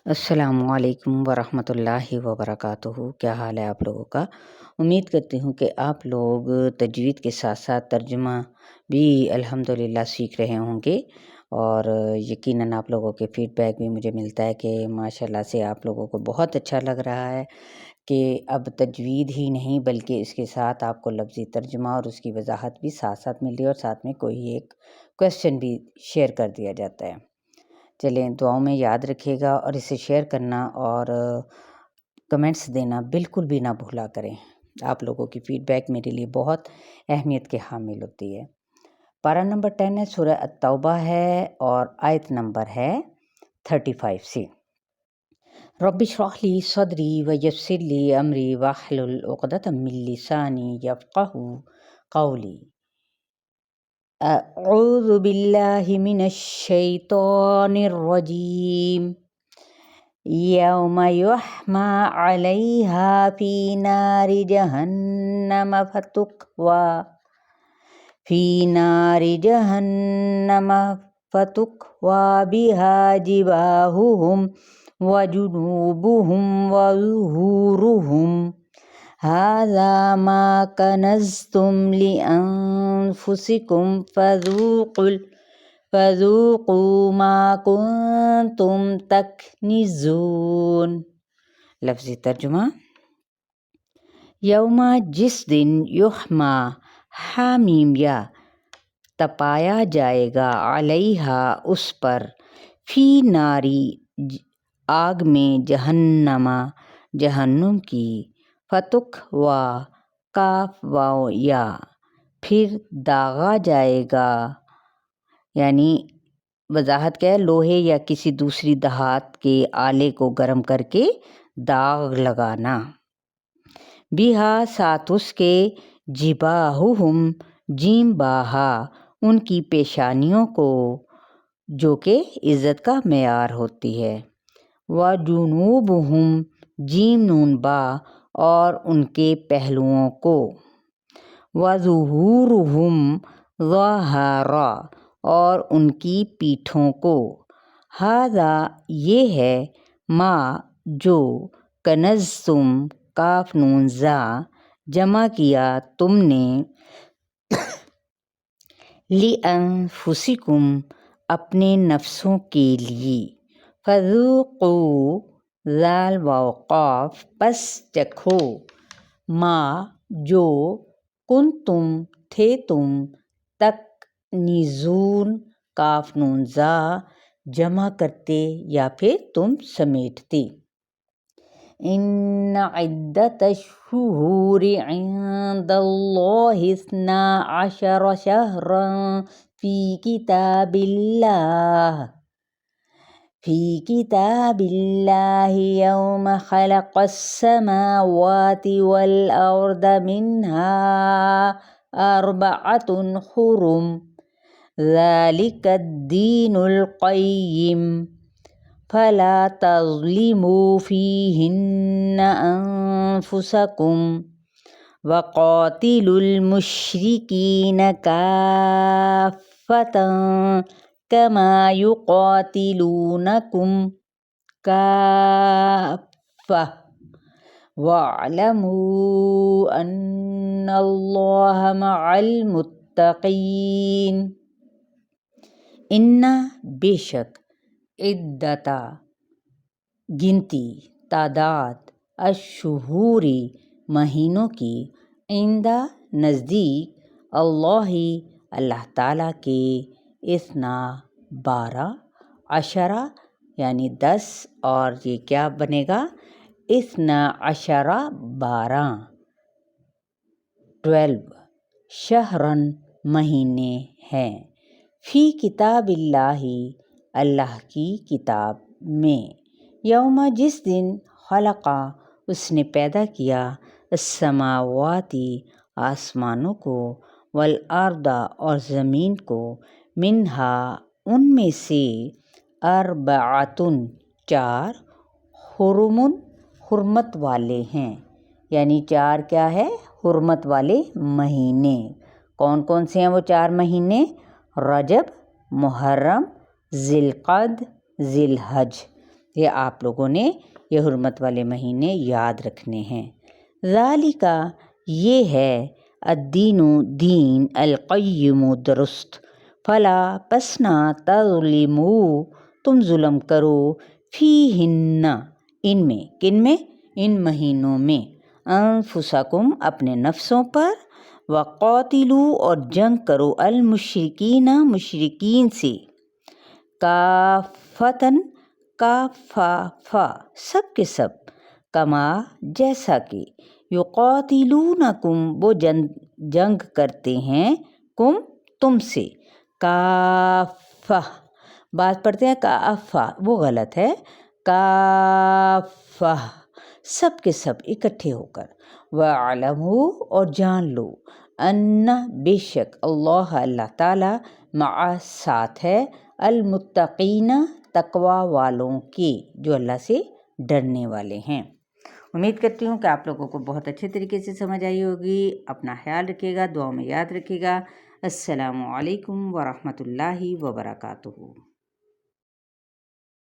السلام علیکم ورحمۃ اللہ وبرکاتہ۔ کیا حال ہے آپ لوگوں کا؟ امید کرتی ہوں کہ آپ لوگ تجوید کے ساتھ ساتھ ترجمہ بھی الحمدللہ سیکھ رہے ہوں گے، اور یقیناً آپ لوگوں کے فیڈ بیک بھی مجھے ملتا ہے کہ ماشاءاللہ سے آپ لوگوں کو بہت اچھا لگ رہا ہے کہ اب تجوید ہی نہیں بلکہ اس کے ساتھ آپ کو لفظی ترجمہ اور اس کی وضاحت بھی ساتھ ساتھ مل رہی ہے، اور ساتھ میں کوئی ایک کویسچن بھی شیئر کر دیا جاتا ہے۔ چلیں، دعاؤں میں یاد رکھیے گا اور اسے شیئر کرنا اور کمنٹس دینا بالکل بھی نہ بھولا کریں۔ آپ لوگوں کی فیڈ بیک میرے لیے بہت اہمیت کے حامل ہوتی ہے۔ پارہ نمبر 10 ہے، سورہ التوبہ ہے، اور آیت نمبر ہے 35 سے۔ رب اشرح لی صدری ویسر لی امری واحلل عقدۃ من لسانی یفقہوا قولی۔ اعوذ باللہ من الشیطان الرجیم۔ یوم یحمى علیہا فی نار جہنم فتکوی بہا جباہہم وجنوبہم وظہورہم ھذا ما کنزتم لانفسکم فذوقوا ما کنتم تکنزون۔ لفظی ترجمہ: یوم، جس دن، یحمى، حامیم یا، تپایا جائے گا، علیہا، اس پر، فی ناری، آگ میں، جہنم، جہنم کی، فتکوی، کاف واو یا، پھر داغا جائے گا، یعنی وضاحت کیا ہے، لوہے یا کسی دوسری دھات کے آلے کو گرم کر کے داغ لگانا، بہا، ساتھ اس کے، جباہہم، جیم باہا، ان کی پیشانیوں کو، جو کہ عزت کا معیار ہوتی ہے، وجنوبہم، جیم نون با، اور ان کے پہلوؤں کو، وظہورہم، ظہر، اور ان کی پیٹھوں کو، ھذا، یہ ہے، ما، جو، کنزتم، کاف نون زا، جمع کیا تم نے، لانفسکم، اپنے نفسوں کے لیے، فذوقوا، ذال واو قاف، پس چکھو، ما، جو، کنتم، تھے تم، تکنزون، کاف نون زا، جمع کرتے یا پھر تم سمیٹتے۔ ان عدۃ الشہور عند اللہ اثنا عشر شہرا فی کتاب اللہ یوم خلق السماوات والارض منہا اربعۃ حرم ذلک الدین القیم فلا تظلموا فیہن انفسکم وقاتلوا المشرکین کافۃ کما یقاتلونکم کافۃ واعلموا ان اللہ مع المتقین۔ ان، بے شک، عدۃ، گنتی، تعداد، الشہور، مہینوں کی، عند، نزدیک، اللہ، اللہ تعالیٰ کے، اثنا، 12، عشرہ، یعنی 10، اور یہ کیا بنے گا، اثنا عشرہ، 12، 12، شہرن، مہینے ہیں، فی کتاب اللہ، اللہ کی کتاب میں، یوم، جس دن، خلقہ، اس نے پیدا کیا، السماوات، آسمانوں کو، والارض، اور زمین کو، منہا، ان میں سے، اربعۃ، 4، حرم، حرمت والے ہیں، یعنی 4 کیا ہے، حرمت والے مہینے۔ کون کون سے ہیں وہ 4 مہینے؟ رجب، محرم، ذی القعدہ، ذی الحج۔ یہ آپ لوگوں نے یہ حرمت والے مہینے یاد رکھنے ہیں۔ ذالکا یہ ہے الدین دین القیم درست، فلا پس نہ تظلموا تم ظلم کرو فیہن ان میں، کن میں؟ ان مہینوں میں، انفسکم اپنے نفسوں پر، وقاتلوا اور جنگ کرو المشرکین مشرکین سے، کافتن کافا سب کے سب، کما جیسا کہ یقاتلونکم وہ جنگ کرتے ہیں کم تم سے، کافہ بات پڑھتے ہیں کافہ وہ غلط ہے، کافہ سب کے سب اکٹھے ہو کر، وَاعْلَمُوا اور جان لو، ان بے شک اللہ تعالیٰ مع ساتھ ہے، المتقین تقوی والوں کے جو اللہ سے ڈرنے والے ہیں۔ امید کرتی ہوں کہ آپ لوگوں کو بہت اچھے طریقے سے سمجھ آئی ہوگی۔ اپنا خیال رکھیے گا، دعاؤں میں یاد رکھیے گا۔ السلام علیکم ورحمۃ اللہ وبرکاتہ۔